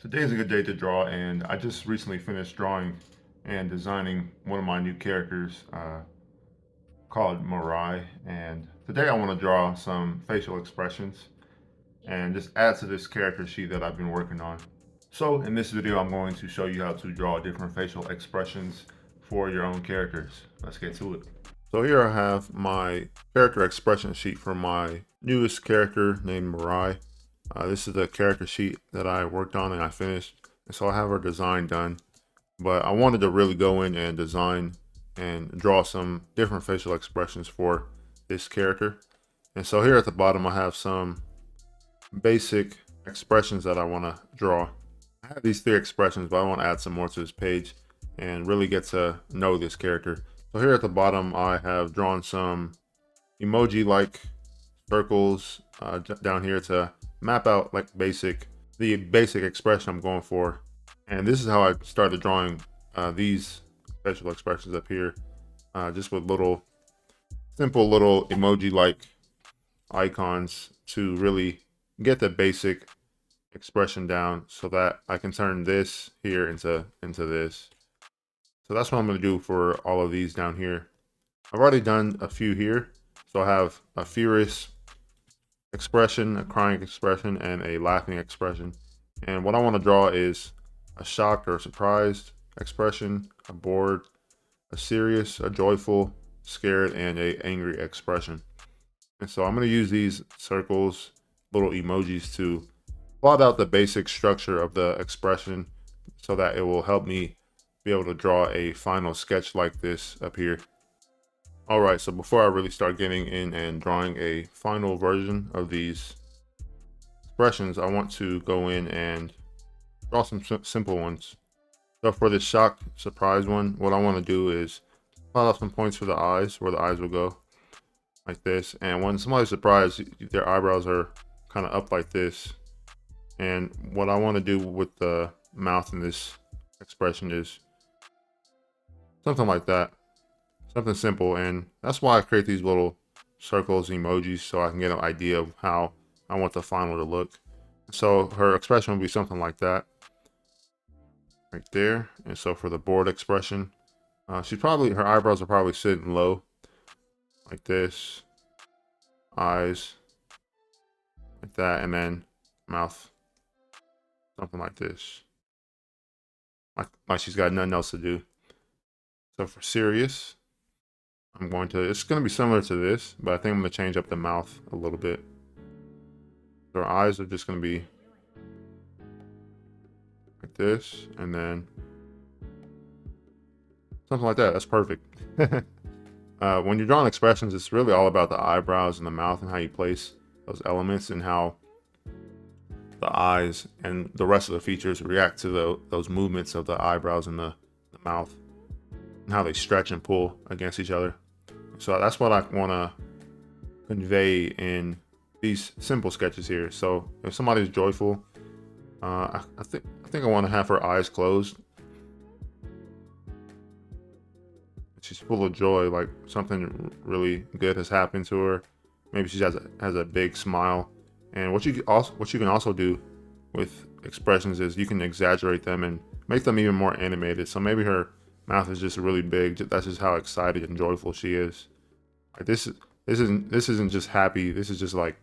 Today's a good day to draw, and I just recently finished drawing and designing one of my new characters called Mirai. And today I want to draw some facial expressions and just add to this character sheet that I've been working on. So in this video, I'm going to show you how to draw different facial expressions for your own characters. Let's get to it. So here I have my character expression sheet for my newest character named Mirai. This is the character sheet that I worked on and I finished. And so I have her design done, but I wanted to really go in and design and draw some different facial expressions for this character. And so here at the bottom, I have some basic expressions that I want to draw. I have these three expressions, but I want to add some more to this page and really get to know this character. So here at the bottom, I have drawn some emoji-like circles down here to map out like the basic expression I'm going for. And this is how I started drawing these facial expressions up here, just with simple little emoji-like icons to really get the basic expression down so that I can turn this here into this. So that's what I'm going to do for all of these down here. I've already done a few here. So I have a furious expression, a crying expression, and a laughing expression. And what I want to draw is a shocked or surprised expression, a bored, a serious, a joyful, scared, and a angry expression. And so I'm going to use these circles, little emojis, to plot out the basic structure of the expression so that it will help me be able to draw a final sketch like this up here. All right, so before I really start getting in and drawing a final version of these expressions, I want to go in and draw some simple ones. So for this shock surprise one, what I want to do is plot out some points for the eyes, where the eyes will go, like this. And when somebody's surprised, their eyebrows are kind of up like this. And what I want to do with the mouth in this expression is something like that. Something simple. And that's why I create these little circles, emojis, so I can get an idea of how I want the final to look. So her expression will be something like that. Right there. And so for the bored expression, her eyebrows are probably sitting low. Like this. Eyes. Like that. And then mouth. Something like this. Like she's got nothing else to do. So for serious, it's going to be similar to this, but I think I'm going to change up the mouth a little bit. So her eyes are just going to be like this, and then something like that. That's perfect. When you're drawing expressions, it's really all about the eyebrows and the mouth and how you place those elements and how the eyes and the rest of the features react to those movements of the eyebrows and the mouth and how they stretch and pull against each other. So that's what I want to convey in these simple sketches here. So if somebody's joyful, I think I want to have her eyes closed. She's full of joy, like something really good has happened to her. Maybe she has a big smile. And what you can also do with expressions is you can exaggerate them and make them even more animated. So maybe her mouth is just really big. That's just how excited and joyful she is. Like this isn't just happy. This is just like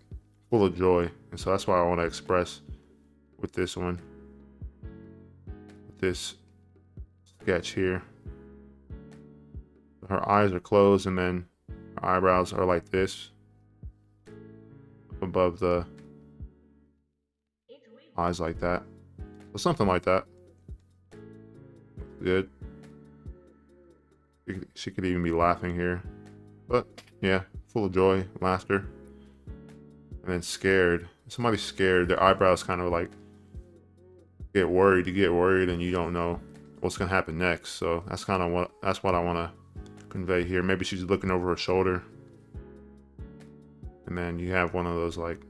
full of joy. And so that's why I want to express with this one, with this sketch here. Her eyes are closed, and then her eyebrows are like this, above the eyes like that. So something like that. Good. She could even be laughing here. But yeah, full of joy, laughter. And then scared. If somebody's scared, their eyebrows kind of like get worried. You get worried and you don't know what's gonna happen next. So that's what I want to convey here. Maybe she's looking over her shoulder. And then you have one of those like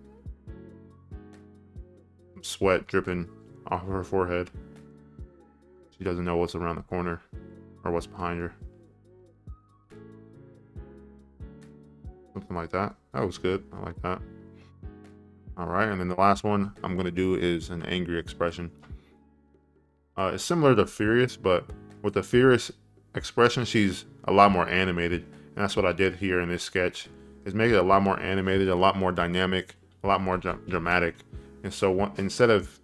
sweat dripping off of her forehead. She doesn't know what's around the corner or what's behind her. Something like that. That was good. I like that. All right, and then the last one I'm going to do is an angry expression. It's similar to Furious, but with the Furious expression, she's a lot more animated, and that's what I did here in this sketch. Is make it a lot more animated, a lot more dynamic, a lot more dramatic. And so instead of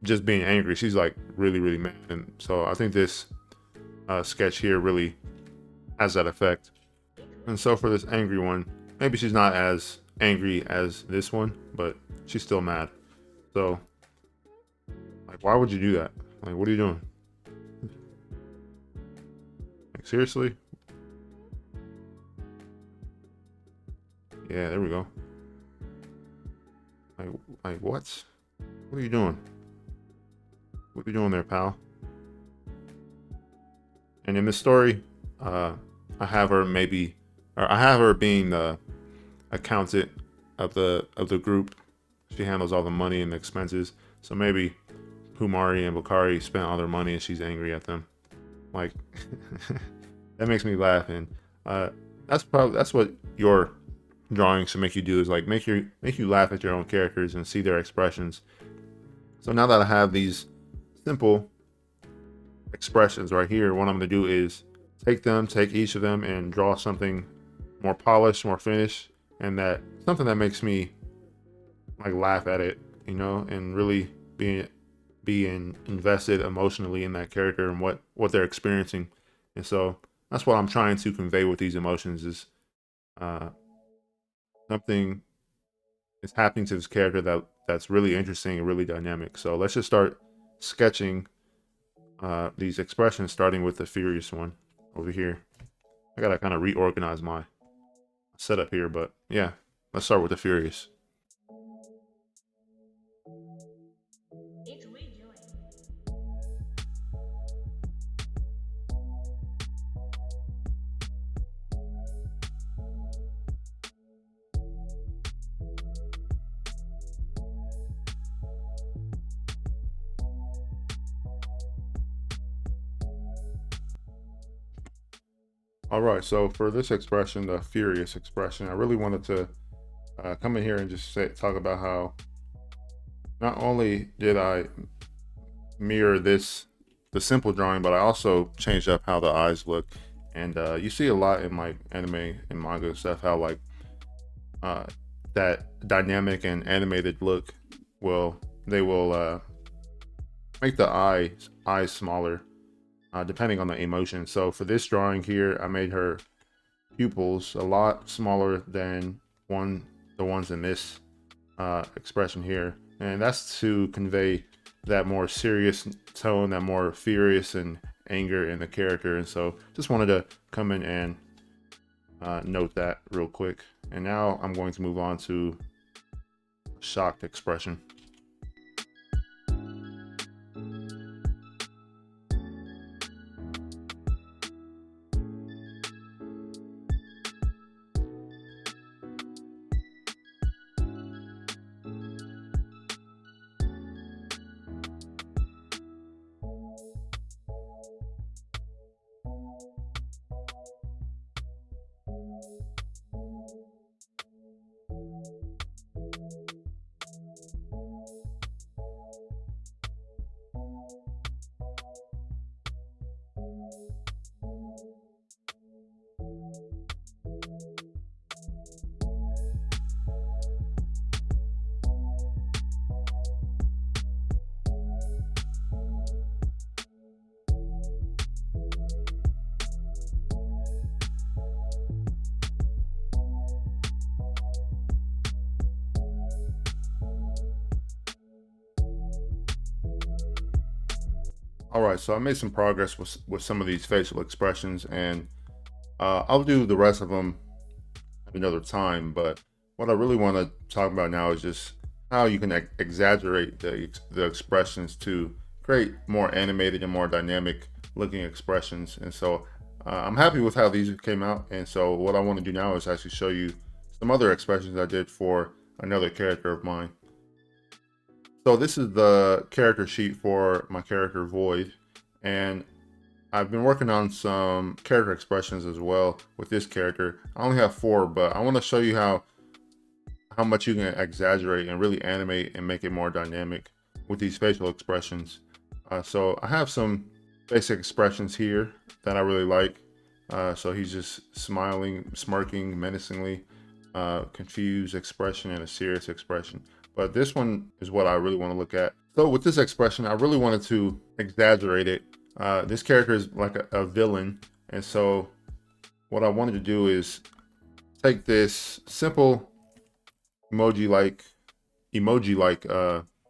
just being angry, she's like really, really mad. And so I think this sketch here really has that effect. And so for this angry one, maybe she's not as angry as this one, but she's still mad. So, like, why would you do that? Like, what are you doing? Like, seriously? Yeah, there we go. Like what? What are you doing? What are you doing there, pal? And in this story, I have her I have her being the accountant of the group. She handles all the money and the expenses. So maybe Humari and Bakari spent all their money and she's angry at them. Like that makes me laugh. And that's what your drawing should make you do, is like make you laugh at your own characters and see their expressions. So now that I have these simple expressions right here, what I'm going to do is take each of them and draw something more polished, more finished, and that something that makes me like laugh at it, you know, and really being invested emotionally in that character and what they're experiencing. And so that's what I'm trying to convey with these emotions, is something is happening to this character that's really interesting and really dynamic. So let's just start sketching these expressions, starting with the Furious one over here. I gotta kind of reorganize my setup here, but yeah, let's start with the Furious. All right, so for this expression, the Furious expression, I really wanted to come in here and just talk about how not only did I mirror the simple drawing, but I also changed up how the eyes look. And you see a lot in like anime and manga stuff, how like that dynamic and animated look they will make the eyes smaller depending on the emotion. So for this drawing here, I made her pupils a lot smaller than the ones in this expression here, and that's to convey that more serious tone, that more furious and anger in the character. And so just wanted to come in and note that real quick. And now I'm going to move on to shocked expression. All right, so I made some progress with some of these facial expressions, and I'll do the rest of them at another time. But what I really want to talk about now is just how you can exaggerate the expressions to create more animated and more dynamic looking expressions. And so I'm happy with how these came out. And so what I want to do now is actually show you some other expressions I did for another character of mine. So this is the character sheet for my character Void, and I've been working on some character expressions as well with this character. I only have 4, but I want to show you how much you can exaggerate and really animate and make it more dynamic with these facial expressions. So I have some basic expressions here that I really like. So he's just smiling, smirking menacingly, confused expression, and a serious expression. But this one is what I really want to look at. So with this expression, I really wanted to exaggerate it. This character is like a villain, and so what I wanted to do is take this simple emoji-like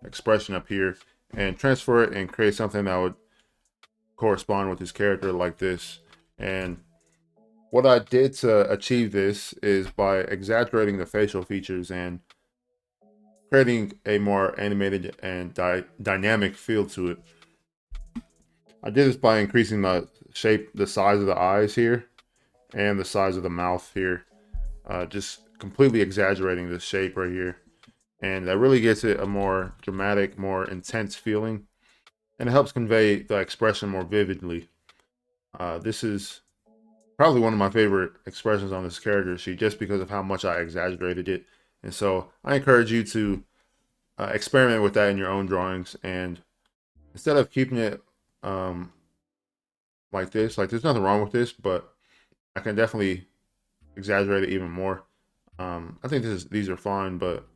expression up here and transfer it and create something that would correspond with his character like this. And what I did to achieve this is by exaggerating the facial features and creating a more animated and dynamic feel to it. I did this by increasing the size of the eyes here, and the size of the mouth here. Just completely exaggerating the shape right here. And that really gets it a more dramatic, more intense feeling. And it helps convey the expression more vividly. This is probably one of my favorite expressions on this character sheet just because of how much I exaggerated it. And so I encourage you to experiment with that in your own drawings. And instead of keeping it like this, like there's nothing wrong with this, but I can definitely exaggerate it even more. I think these are fine, but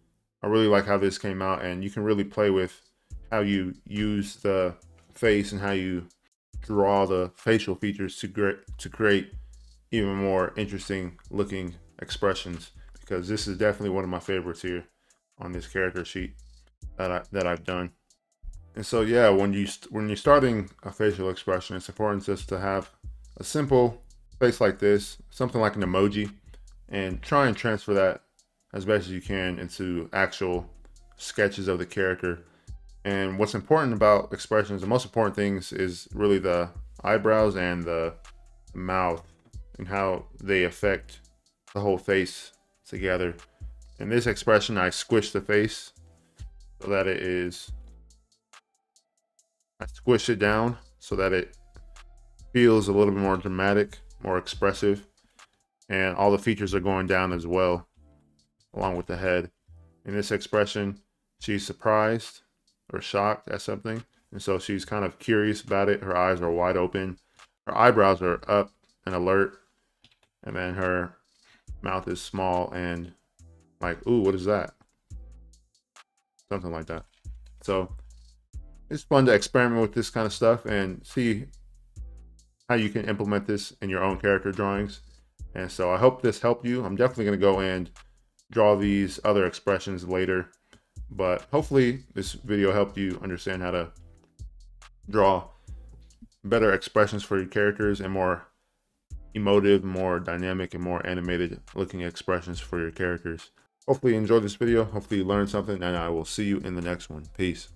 I really like how this came out, and you can really play with how you use the face and how you draw the facial features to create even more interesting looking expressions, because this is definitely one of my favorites here on this character sheet that I've done. And so yeah, when you're starting a facial expression, it's important just to have a simple face like this, something like an emoji, and try and transfer that as best as you can into actual sketches of the character. And what's important about expressions, the most important things is really the eyebrows and the mouth and how they affect the whole face together. In this expression, I squish the face so that I squish it down so that it feels a little bit more dramatic, more expressive, and all the features are going down as well, along with the head. In this expression, she's surprised or shocked at something, and so she's kind of curious about it. Her eyes are wide open, her eyebrows are up and alert, and then her mouth is small and like, ooh, what is that? Something like that. So it's fun to experiment with this kind of stuff and see how you can implement this in your own character drawings. And so I hope this helped you. I'm definitely going to go and draw these other expressions later, but hopefully this video helped you understand how to draw better expressions for your characters and more emotive, more dynamic, and more animated looking expressions for your characters. Hopefully you enjoyed this video. Hopefully you learned something, and I will see you in the next one. Peace.